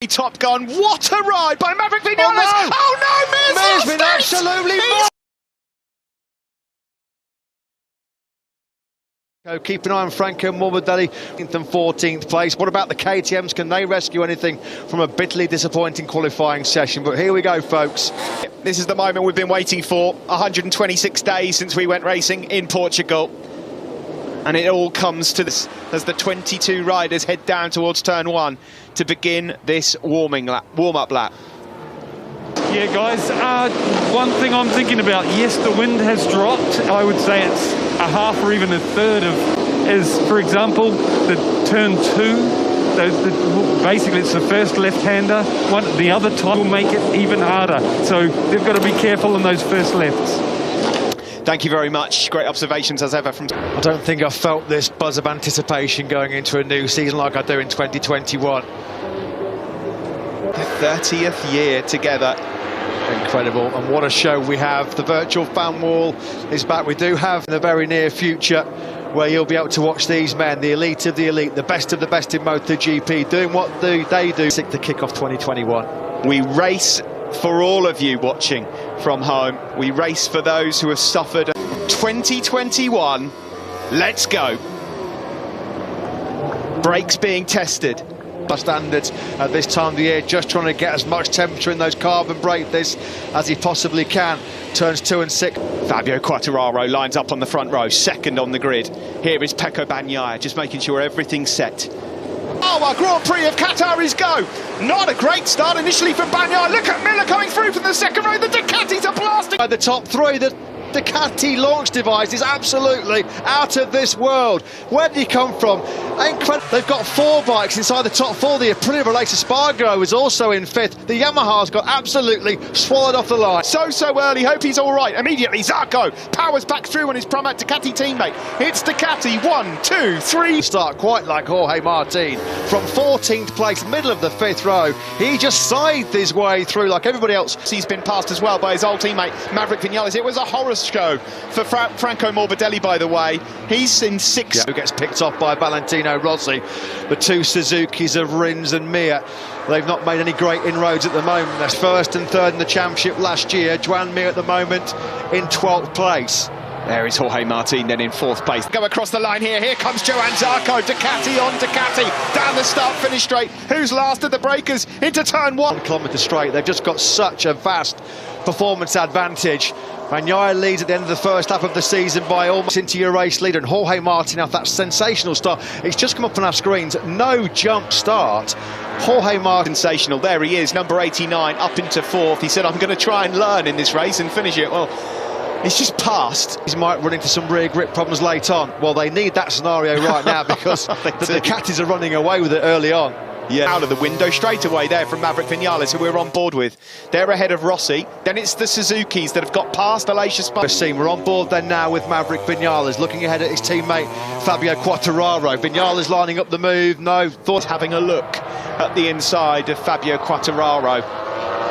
Top Gun, what a ride by Maverick Vinales! Oh no, Mir's been absolutely keep an eye on Franco Morbidelli, 13th and 14th place. What about the KTMs? Can they rescue anything from a bitterly disappointing qualifying session? But here we go, folks. This is the moment we've been waiting for. 126 days since we went racing in Portugal. And it all comes to this as the 22 riders head down towards turn 1 to begin this warm-up lap. Yeah, guys, one thing I'm thinking about, yes, the wind has dropped. I would say it's a half or even a third of, for example, the turn 2. Basically, it's the first left-hander. The other time will make it even harder. So they've got to be careful on those first lefts. Thank you very much. Great observations as ever from... I don't think I've felt this buzz of anticipation going into a new season like I do in 2021. The 30th year together. Incredible, and what a show we have. The virtual fan wall is back. We do have in the very near future where you'll be able to watch these men, the elite of the elite, the best of the best in MotoGP, doing what they do to kick off 2021. We race for all of you watching from home. We race for those who have suffered. 2021, let's go. Brakes being tested. Standards at this time of the year, just trying to get as much temperature in those carbon brake discs as he possibly can. Turns 2 and 6. Fabio Quartararo lines up on the front row, second on the grid. Here is Pecco Bagnaia, just making sure everything's set. Oh, our Grand Prix of Qatar is go. Not a great start initially for Bagnaia. Look at Miller coming through from the second row. The Ducatis are blasting. By the top 3, the Ducati launch device is absolutely out of this world. Where did he come from? Incredible. They've got 4 bikes inside the top 4. The Aprilia Related Spargo is also in 5th. The Yamaha's got absolutely swallowed off the line. So early. Hope he's all right. Immediately, Zarco powers back through on his Pramac Ducati teammate. It's Ducati. 1, 2, 3. Start quite like Jorge Martin from 14th place, middle of the 5th row. He just scythed his way through like everybody else. He's been passed as well by his old teammate Maverick Vinales. It was a horror show for Franco Morbidelli, by the way. He's in 6th. Yeah. Who gets picked off by Valentino Rossi. The 2 Suzukis of Rins and Mir. They've not made any great inroads at the moment. That's 1st and 3rd in the championship last year. Joan Mir at the moment in 12th place. There is Jorge Martin then in 4th place. Go across the line here. Here comes Joan Zarco. Ducati on Ducati. Down the start-finish straight. Who's last at the breakers? Into turn 1. 1 kilometre straight. They've just got such a vast performance advantage. Bagnaia leads at the end of the first lap of the season by almost into your race leader, and Jorge Martin off that sensational start. It's just come up on our screens. No jump start. Jorge Martin. Sensational. There he is, number 89, up into 4th. He said, I'm going to try and learn in this race and finish it. Well, it's just passed. He might run into some rear grip problems late on. Well, they need that scenario right now because the Ducatis are running away with it early on. Yeah, out of the window straight away there from Maverick Vinales, who we're on board with. They're ahead of Rossi. Then it's the Suzukis that have got past Aleix Spargo. We're on board then now with Maverick Vinales, looking ahead at his teammate Fabio Quartararo. Vinales lining up the move. No thought. Having a look at the inside of Fabio Quartararo.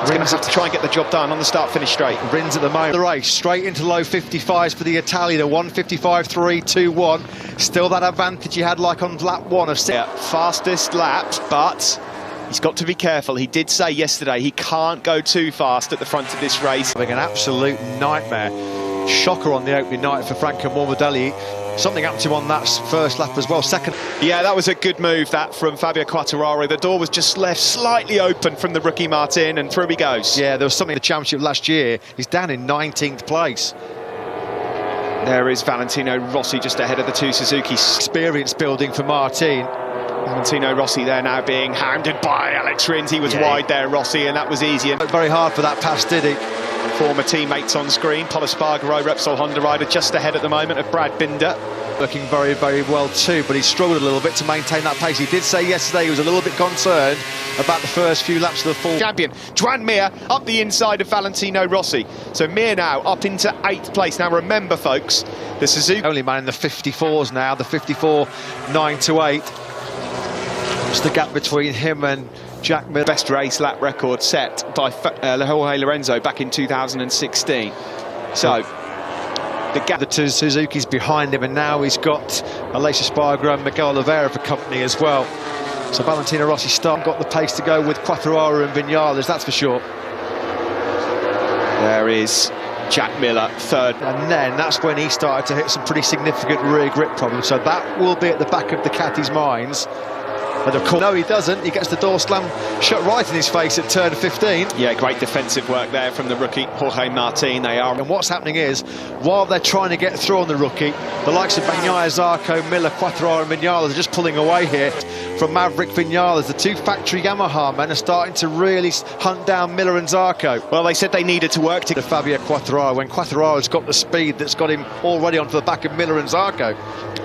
He's going to have to try and get the job done on the start-finish straight. Rins at the moment. The race straight into low 55s for the Italian, a 1:55.321. Still that advantage he had like on lap 1 of 6. Yeah, fastest lap, but he's got to be careful. He did say yesterday he can't go too fast at the front of this race. Having an absolute nightmare. Shocker on the opening night for Franco Morbidelli. Something happened to him on that first lap as well. Second. Yeah, that was a good move, that, from Fabio Quartararo. The door was just left slightly open from the rookie Martin, and through he goes. Yeah, there was something in the championship last year. He's down in 19th place. There is Valentino Rossi just ahead of the 2 Suzukis. Experience building for Martin. Valentino Rossi there now being hounded by Alex Rins. He was wide there, Rossi, and that was easy. Worked very hard for that pass, did he? Former teammates on screen. Pol Espargaro, Repsol Honda rider, just ahead at the moment of Brad Binder. Looking very, very well too, but he struggled a little bit to maintain that pace. He did say yesterday he was a little bit concerned about the first few laps of the full champion. Joan Mir up the inside of Valentino Rossi. So Mir now up into 8th place. Now remember, folks, the Suzuki... Only man in the 54s now, the 54.928. What's the gap between him and Jack Miller? Best race lap record set by Jorge Lorenzo back in 2016. So... the gap, the 2 Suzuki's behind him, and now he's got Aleix Spargo and Miguel Oliveira for company as well. So Valentino Rossi got the pace to go with Quartararo and Vinales, that's for sure. There is Jack Miller, third. And then that's when he started to hit some pretty significant rear grip problems. So that will be at the back of the Ducati's minds. And of course, no, he doesn't. He gets the door slam shut right in his face at turn 15. Yeah, great defensive work there from the rookie, Jorge Martin. They are. And what's happening is, while they're trying to get through on the rookie, the likes of Bagnaia, Zarco, Miller, Quartararo and Vinales are just pulling away here from Maverick Vinales. The two factory Yamaha men are starting to really hunt down Miller and Zarco. Well, they said they needed to work together. Fabio Quartararo, when Quartararo's got the speed that's got him already onto the back of Miller and Zarco.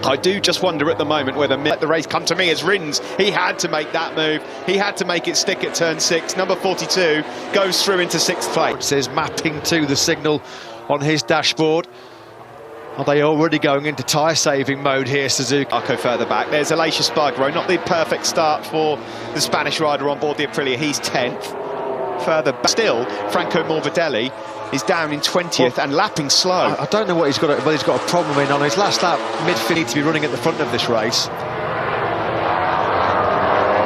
I do just wonder at the moment whether let the race come to me as Rins. He had to make that move. He had to make it stick at turn 6. Number 42 goes through into 6th place. It says mapping to the signal on his dashboard. Are they already going into tyre-saving mode here, Suzuki? Arco further back. There's Aleix Espargaro. Not the perfect start for the Spanish rider on board the Aprilia. He's 10th. Further back still, Franco Morbidelli is down in 20th and lapping slow. I don't know what he's got. Whether he's got a problem in on his last lap. Midfield needs to be running at the front of this race.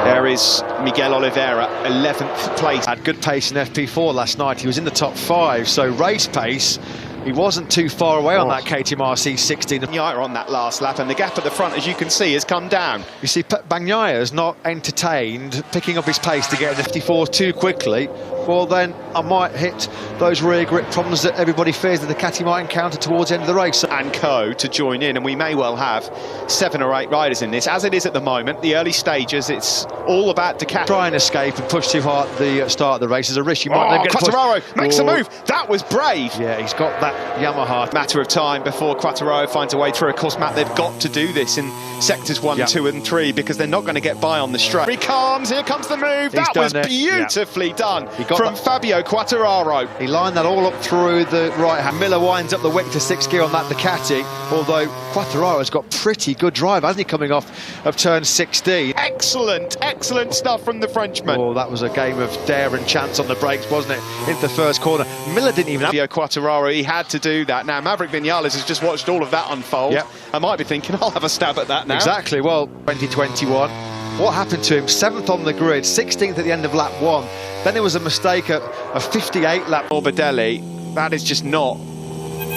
There is Miguel Oliveira, 11th place. Had good pace in FP4 last night. He was in the top 5, so race pace. He wasn't too far away on that KTM RC 16. Bagnaia on that last lap, and the gap at the front, as you can see, has come down. You see, Bagnaia's not entertained picking up his pace to get in 54 too quickly. Well, then I might hit those rear grip problems that everybody fears that the Ducati might encounter towards the end of the race. And co to join in, and we may well have 7 or 8 riders in this. As it is at the moment, the early stages, it's all about Ducati. Try and escape and push too hard at the start of the race. There's a risk you might then get Quartararo makes a move. That was brave. Yeah, he's got that Yamaha. Matter of time before Quartararo finds a way through. Of course, Matt, they've got to do this in sectors 1, 2 and 3 because they're not going to get by on the straight. Here comes the move. That was beautifully done from Fabio Quartararo. He lined that all up through the right hand. Miller winds up the wick to 6th gear on that Ducati, although Quartararo's got pretty good drive, hasn't he, coming off of turn 16. Excellent stuff from the Frenchman. Oh, that was a game of dare and chance on the brakes, wasn't it, into the first corner. Miller didn't even have... Fabio Quartararo, he had to do that. Now, Maverick Vinales has just watched all of that unfold. Yep. I might be thinking, I'll have a stab at that now. Exactly, well, 2021. What happened to him? 7th on the grid, 16th at the end of lap 1. Then there was a mistake at a 58 lap. Morbidelli, that is just not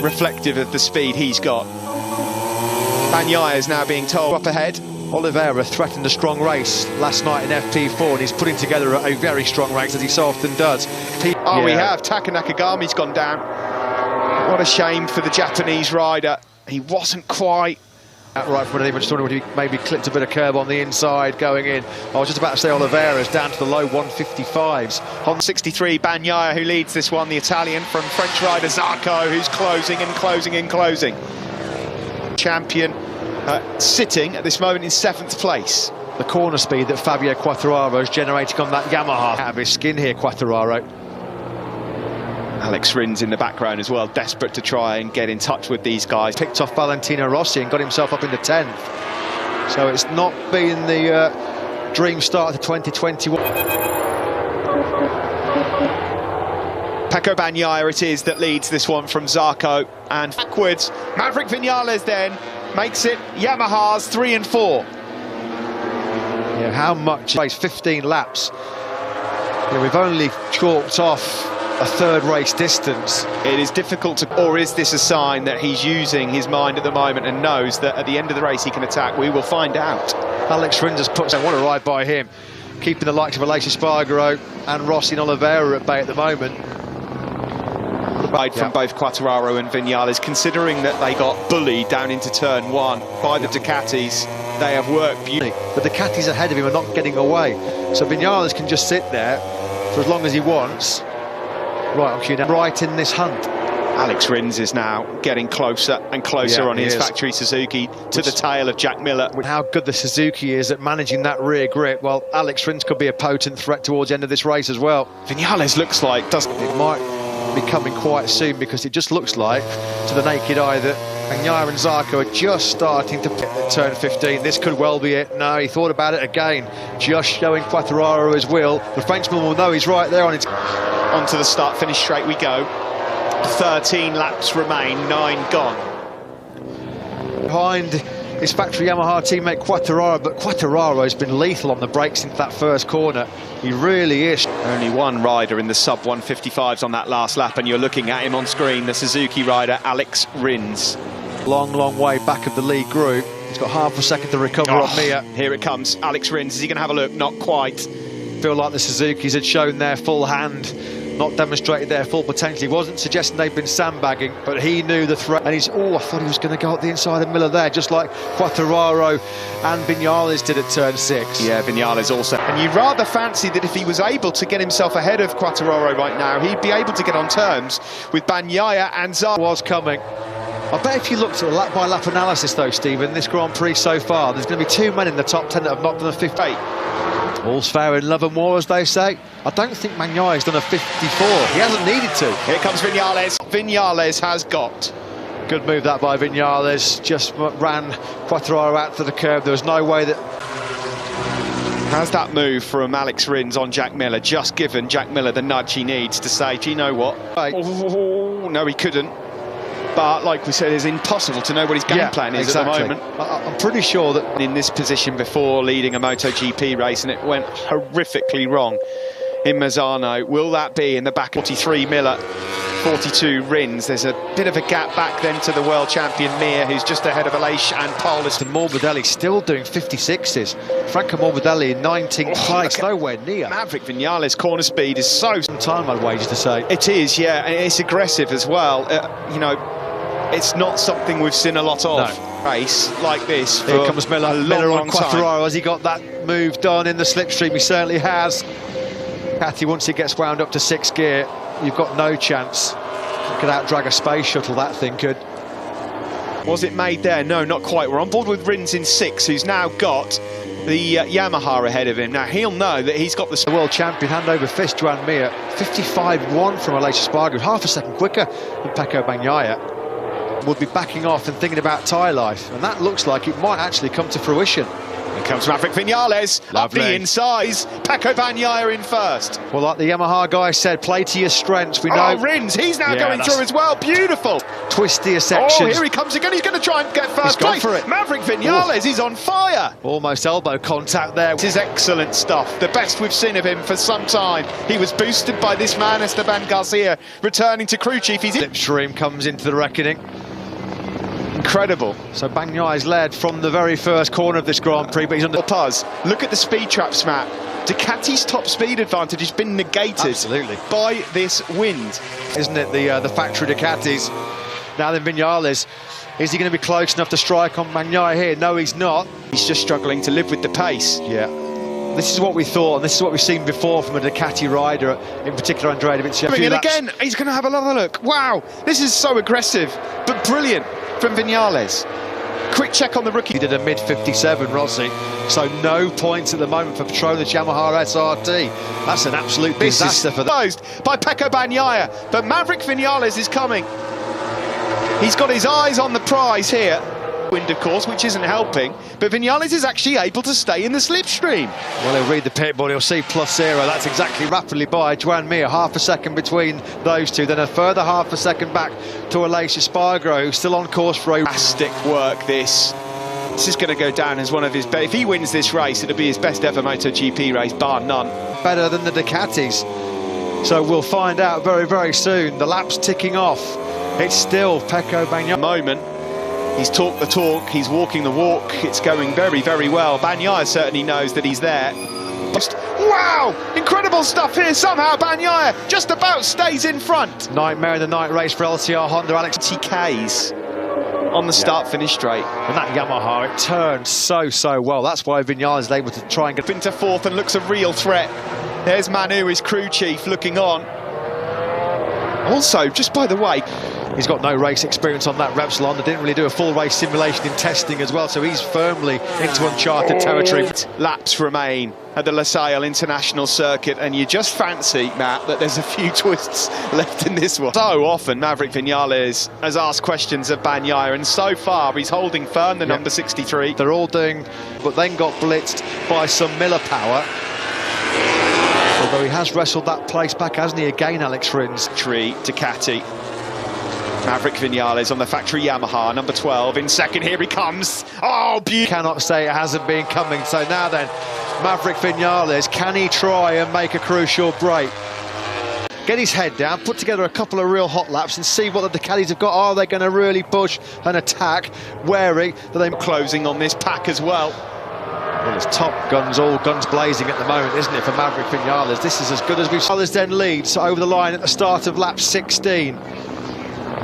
reflective of the speed he's got. Bagnaia is now being told up ahead. Oliveira threatened a strong race last night in FP4, and he's putting together a very strong race, as he so often does. We have. Taka Nakagami's gone down. What a shame for the Japanese rider. He wasn't quite... Right from an just wondering if he maybe clipped a bit of curb on the inside going in. I was just about to say Oliveira's down to the low 155s. On 63, Bagnaia, who leads this one, the Italian from French rider Zarco, who's closing and closing and closing. Champion sitting at this moment in 7th place. The corner speed that Fabio Quartararo is generating on that Yamaha. Out of his skin here, Quartararo. Alex Rins in the background as well, desperate to try and get in touch with these guys. Picked off Valentino Rossi and got himself up into 10th. So it's not been the dream start to 2021. Pecco Bagnaia it is that leads this one from Zarco. And backwards, Maverick Vinales then makes it Yamaha's 3 and 4. Yeah, how much? 15 laps. Yeah, we've only chalked off a third race distance. It is difficult to... Or is this a sign that he's using his mind at the moment and knows that at the end of the race he can attack? We will find out. Alex Rins has put... What a ride by him. Keeping the likes of Aleix Espargaro and Rossi and Oliveira at bay at the moment. From both Quartararo and Vinales, considering that they got bullied down into turn 1 by the Ducatis. They have worked beautifully. The Ducatis ahead of him are not getting away. So Vinales can just sit there for as long as he wants. Right on cue now, right in this hunt. Alex Rins is now getting closer and closer on his factory Suzuki to the tail of Jack Miller. With how good the Suzuki is at managing that rear grip, well, Alex Rins could be a potent threat towards the end of this race as well. Vinales looks like... It might be coming quite soon, because it just looks like, to the naked eye, that Bagnaia and Zarco are just starting to pick at turn 15. This could well be it. No, he thought about it again. Just showing Quartararo his will. The Frenchman will know he's right there on its... Onto the start-finish straight we go. 13 laps remain, 9 gone. Behind his factory Yamaha teammate QATAR, but QATAR has been lethal on the brakes into that first corner. He really is. Only one rider in the sub-155s on that last lap, and you're looking at him on screen, the Suzuki rider, Alex Rins. Long way back of the lead group. He's got half a second to recover on Mir. Here it comes, Alex Rins. Is he going to have a look? Not quite. Feel like the Suzukis had shown their full hand, not demonstrated their full potential. He wasn't suggesting they'd been sandbagging, but he knew the threat. And he's, I thought he was going to go up the inside of Miller there, just like QATAR and Viñales did at turn 6. Yeah, Viñales also. And you'd rather fancy that if he was able to get himself ahead of QATAR right now, he'd be able to get on terms with Bagnaia and Zara. Was coming. I bet if you looked at a lap-by-lap analysis, though, Stephen, this Grand Prix so far, there's going to be 2 men in the top 10 that have not done a 58. All's fair in love and war, as they say. I don't think Bagnaia has done a 54. He hasn't needed to. Here comes Viñales. Viñales has got. Good move that by Viñales. Just ran QATAR out to the curb. There was no way that... Has that move from Alex Rins on Jack Miller just given Jack Miller the nudge he needs to say, do you know what? Oh, no, he couldn't. But like we said, it's impossible to know what his game plan is at the moment. I'm pretty sure that in this position before leading a MotoGP race, and it went horrifically wrong in Mazzano. Will that be in the back? 43 Miller, 42 Rins. There's a bit of a gap back then to the world champion Mir, who's just ahead of Aleix and Paulus. And Morbidelli still doing 56s. Franco Morbidelli in 19th place, nowhere near. Maverick Viñales' corner speed is so... Some time, I'd wager to say. It is, yeah, and it's aggressive as well. You know, it's not something we've seen a lot of. No. Race like this. Here comes Miller. Miller on QATAR. Has he got that move done in the slipstream? He certainly has. Cathy, once he gets wound up to 6th gear, you've got no chance. You could out-drag a space shuttle, that thing could. Was it made there? No, not quite. We're on board with Rins in 6, who's now got the Yamaha ahead of him. Now, he'll know that he's got the world champion hand over fist, Joan Mir. 55-1 from Aleix Espargaro, half a second quicker than Pecco Bagnaia. Would be backing off and thinking about tyre life, and that looks like it might actually come to fruition. Here comes Maverick Viñales, lovely. Up the inside, Pecco Bagnaia in first. Well, like the Yamaha guy said, play to your strengths. We know. Rins, he's now going through as well, beautiful. Twistier sections. Oh, here he comes again, he's going to try and get first place. For it. Maverick Viñales, he's on fire. Almost elbow contact there. This is excellent stuff, the best we've seen of him for some time. He was boosted by this man, Esteban Garcia, returning to crew chief. He's Slipstream comes into the reckoning. Incredible. So Bagnaia's led from the very first corner of this Grand Prix, but he's under Puz. Look at the speed traps, Matt. Ducati's top speed advantage has been negated by this wind. Isn't it, the factory Ducatis? Now then, Viñales, is he going to be close enough to strike on Bagnaia here? No, he's not. He's just struggling to live with the pace. Yeah. This is what we thought, and this is what we've seen before from a Ducati rider, in particular Andrea Dovizioso. And again, he's going to have another look. Wow, this is so aggressive, but brilliant from Viñales. Quick check on the rookie. He did a mid-57, Rossi, so no points at the moment for Petronas Yamaha SRT. That's an absolute disaster for them. Closed by Pecco Bagnaia, but Maverick Viñales is coming. He's got his eyes on the prize here. Wind, of course, which isn't helping, but Viñales is actually able to stay in the slipstream. Well, he'll read the pit board, he'll see +0. That's exactly rapidly by Joan Mir. Half a second between those two, then a further half a second back to Aleix Espargaro, who's still on course for a... Fantastic work, this. This is going to go down as one of his best. If he wins this race, it'll be his best ever MotoGP race, bar none. Better than the Ducatis. So we'll find out very, very soon. The lap's ticking off. It's still Pecco Bagnaia. Moment. He's talked the talk, he's walking the walk, it's going very, very well. Bagnaia certainly knows that he's there. Wow! Incredible stuff here, somehow Bagnaia just about stays in front. Nightmare in the night race for LCR Honda, Alex. TKs on the start-finish straight. And that Yamaha, it turns so well. That's why Viñales is able to try and get into fourth and looks a real threat. There's Manu, his crew chief, looking on. Also, just by the way, he's got no race experience on that Repsol Honda. Didn't really do a full race simulation in testing as well, so he's firmly into uncharted territory. Laps remain at the Losail International Circuit, and you just fancy, Matt, that there's a few twists left in this one. So often Maverick Viñales has asked questions of Bagnaia, and so far he's holding firm, the number 63. They're all doing, but then got blitzed by some Miller power. Although he has wrestled that place back, hasn't he, again, Alex Rins? Ducati. Maverick Vinales on the factory Yamaha, number 12 in second. Here he comes. Oh, beautiful. Cannot say it hasn't been coming. So now then, Maverick Vinales, can he try and make a crucial break? Get his head down, put together a couple of real hot laps and see what the Ducatis have got. Are they going to really push and attack? Wary that they're closing on this pack as well. Well, it's top guns, all guns blazing at the moment, isn't it, for Maverick Vinales? This is as good as we've seen. Vinales then leads over the line at the start of lap 16.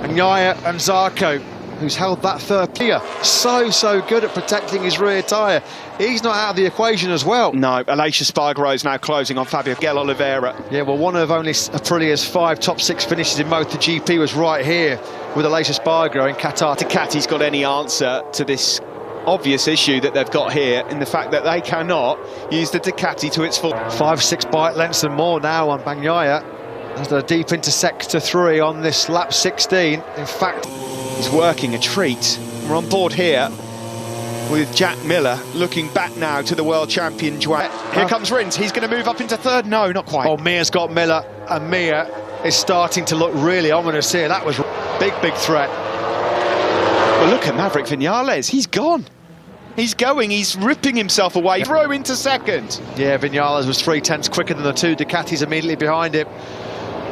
Bagnaia and Zarco, who's held that third tier, so good at protecting his rear tyre. He's not out of the equation as well. No, Aleix Espargaro is now closing on Fabio Oliveira. Yeah, well, one of only Aprilia's 5 top 6 finishes in MotoGP was right here with Aleix Espargaro in Qatar. Ducati's got any answer to this obvious issue that they've got here in the fact that they cannot use the Ducati to its full. 5-6 bike lengths and more now on Bagnaia. As they're deep into sector 3 on this lap 16. In fact, he's working a treat. We're on board here with Jack Miller looking back now to the world champion Joan. Here comes Rins. He's going to move up into third. No, not quite. Oh, Mir's got Miller, and Mir is starting to look really ominous here. That was big threat. Well, look at Maverick Vinales. He's gone. He's going. He's ripping himself away. Throw into second. Yeah, Vinales was 3/10 quicker than the 2 Ducatis immediately behind him.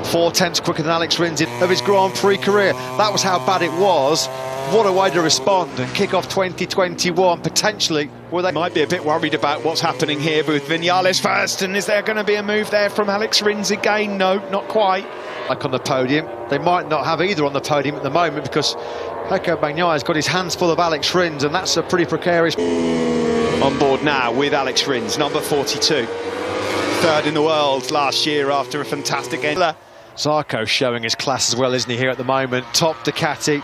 4/10 quicker than Alex Rins of his Grand Prix career. That was how bad it was. What a way to respond and kick off 2021 potentially. Well, they might be a bit worried about what's happening here with Vinales first, and is there going to be a move there from Alex Rins again? No, not quite. Like on the podium, they might not have either on the podium at the moment because Pecco Bagnaia's got his hands full of Alex Rins, and that's a pretty precarious. On board now with Alex Rins, number 42. Third in the world last year after a fantastic end. Zarco showing his class as well, isn't he, here at the moment? Top Ducati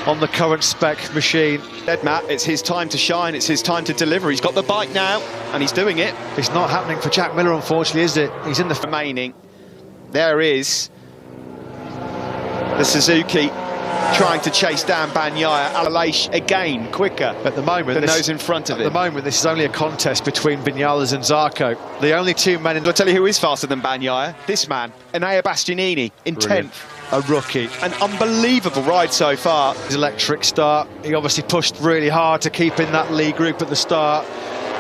on the current spec machine. Ed Matt, it's his time to shine, it's his time to deliver. He's got the bike now, and he's doing it. It's not happening for Jack Miller, unfortunately, is it? He's in the remaining. There is the Suzuki trying to chase down Bagnaia. Aleix again quicker at the moment than those in front of him. At the moment, this is only a contest between Vinales and Zarco. The only 2 men in. I'll tell you who is faster than Bagnaia. This man, Enea Bastianini, in 10th. A rookie. An unbelievable ride so far. His electric start. He obviously pushed really hard to keep in that lead group at the start.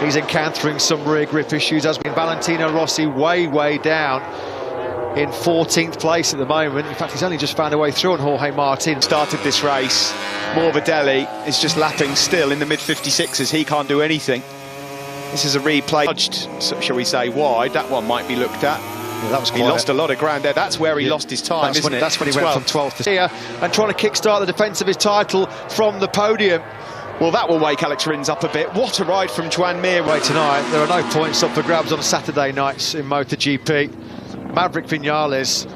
He's encountering some rear grip issues, as been Valentino Rossi way down in 14th place at the moment. In fact, he's only just found a way through on Jorge Martin. Started this race. Morbidelli is just lapping still in the mid-56s. He can't do anything. This is a replay. Judged, shall we say, wide. That one might be looked at. Yeah, that was he lost a lot of ground there. That's where he lost his time, isn't it? That's when he went from 12th to here and trying to kickstart the defence of his title from the podium. Well, that will wake Alex Rins up a bit. What a ride from Joan Mir. Wait, tonight, there are no points up for grabs on Saturday nights in MotoGP. Maverick Vinales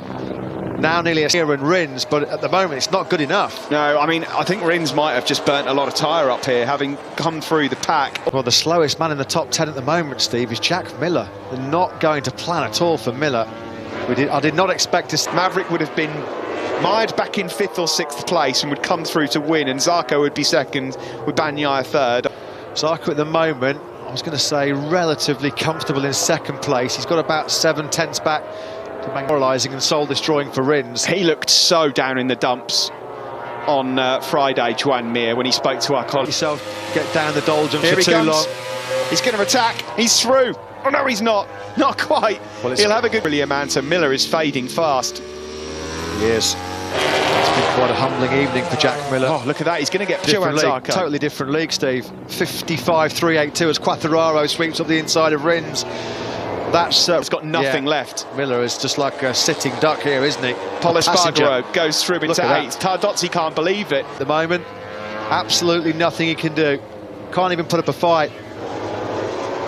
now nearly a year and Rins, but at the moment it's not good enough. No, I mean, I think Rins might have just burnt a lot of tyre up here, having come through the pack. Well, the slowest man in the top 10 at the moment, Steve, is Jack Miller. They're not going to plan at all for Miller. I did not expect to. Maverick would have been mired back in 5th or 6th place and would come through to win, and Zarco would be second with Bagnaia third. Zarco at the moment, I was going to say, relatively comfortable in 2nd place. He's got about 7/10 back to demoralising and soul-destroying for Rins. He looked so down in the dumps on Friday, Joan Mir, when he spoke to our colleague. Get down the doldrums Here for too long. He's going to attack. He's through. Oh no, he's not. Not quite. Well, he'll have a good amount. So Miller is fading fast. He is. It's been quite a humbling evening for Jack Miller. Oh, look at that. He's going to get different league. Totally different league, Steve. 55.382 as Quattararo sweeps up the inside of Rins. That's it's got nothing left. Miller is just like a sitting duck here, isn't he? Pol Espargaro goes through into 8th. Tardozzi can't believe it. At the moment, absolutely nothing he can do. Can't even put up a fight.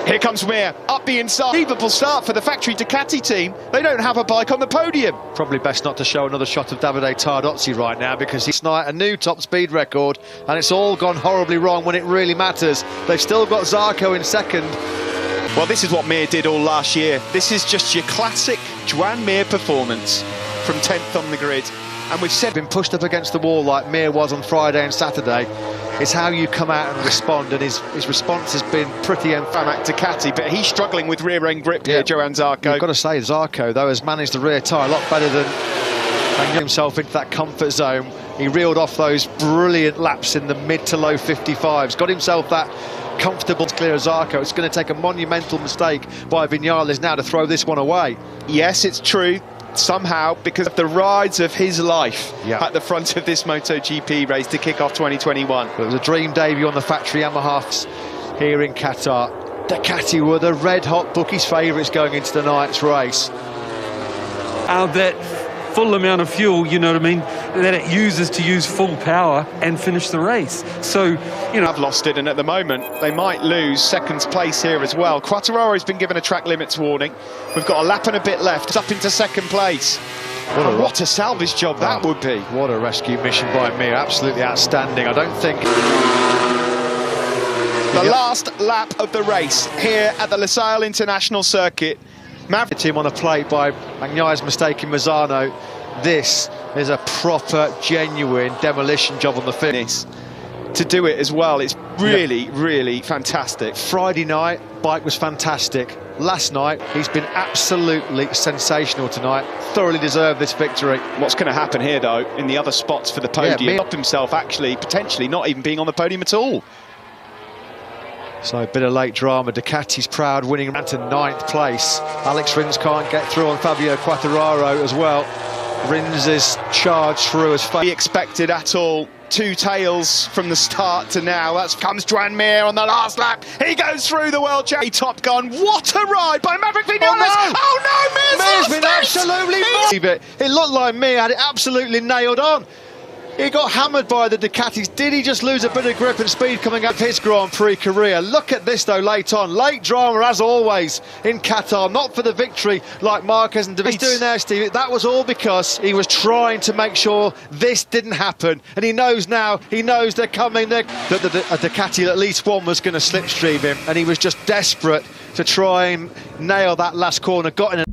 Here comes Mir, up the inside. Unbelievable start for the factory Ducati team. They don't have a bike on the podium. Probably best not to show another shot of Davide Tardozzi right now, because he's a new top speed record, and it's all gone horribly wrong when it really matters. They've still got Zarco in 2nd. Well, this is what Mir did all last year. This is just your classic Joan Mir performance from 10th on the grid. And we've said, been pushed up against the wall like Mir was on Friday and Saturday. It's how you come out and respond, and his response has been pretty emphatic. Ducati, but he's struggling with rear end grip here, Joan Zarco. You've got to say, Zarco, though, has managed the rear tyre a lot better than and get himself into that comfort zone. He reeled off those brilliant laps in the mid to low 55s, got himself that comfortable clear as Zarco. It's going to take a monumental mistake by Viñales now to throw this one away. Yes, it's true. Somehow, because of the rides of his life at the front of this MotoGP race to kick off 2021. It was a dream debut on the factory Yamahas here in Qatar. Ducati were the red-hot bookies' favourites going into the night's race. That full amount of fuel, you know what I mean, that it uses to use full power and finish the race. So, you know, I've lost it, and at the moment they might lose second place here as well. Quattararo has been given a track limits warning. We've got a lap and a bit left. It's up into second place. What a salvage job that would be. What a rescue mission by Mir. Absolutely outstanding. I don't think... The last lap of the race here at the Losail International Circuit. Maverick team on a plate by Bagnaya's mistake in Mazzano. This is a proper, genuine demolition job on the finish. To do it as well, it's really, really fantastic. Friday night, bike was fantastic. Last night, he's been absolutely sensational tonight. Thoroughly deserved this victory. What's going to happen here, though, in the other spots for the podium? He stopped himself actually, potentially not even being on the podium at all. So a bit of late drama. Ducati's proud, winning round to 9th place. Alex Rins can't get through on Fabio Quattararo as well. Rins is charged through as be expected at all. Two tails from the start to now. That's comes Joan Mir on the last lap. He goes through the World Champion Top Gun. What a ride by Maverick Viñales! Oh no, Mir's been absolutely it looked like Mir had it absolutely nailed on. He got hammered by the Ducatis. Did he just lose a bit of grip and speed coming out of his Grand Prix career? Look at this, though, late on. Late drama, as always, in Qatar. Not for the victory like Marquez and Davis doing there, Steve. That was all because he was trying to make sure this didn't happen. And he knows now, he knows they're coming. That a Ducati, at least one, was going to slipstream him. And he was just desperate to try and nail that last corner. Got in a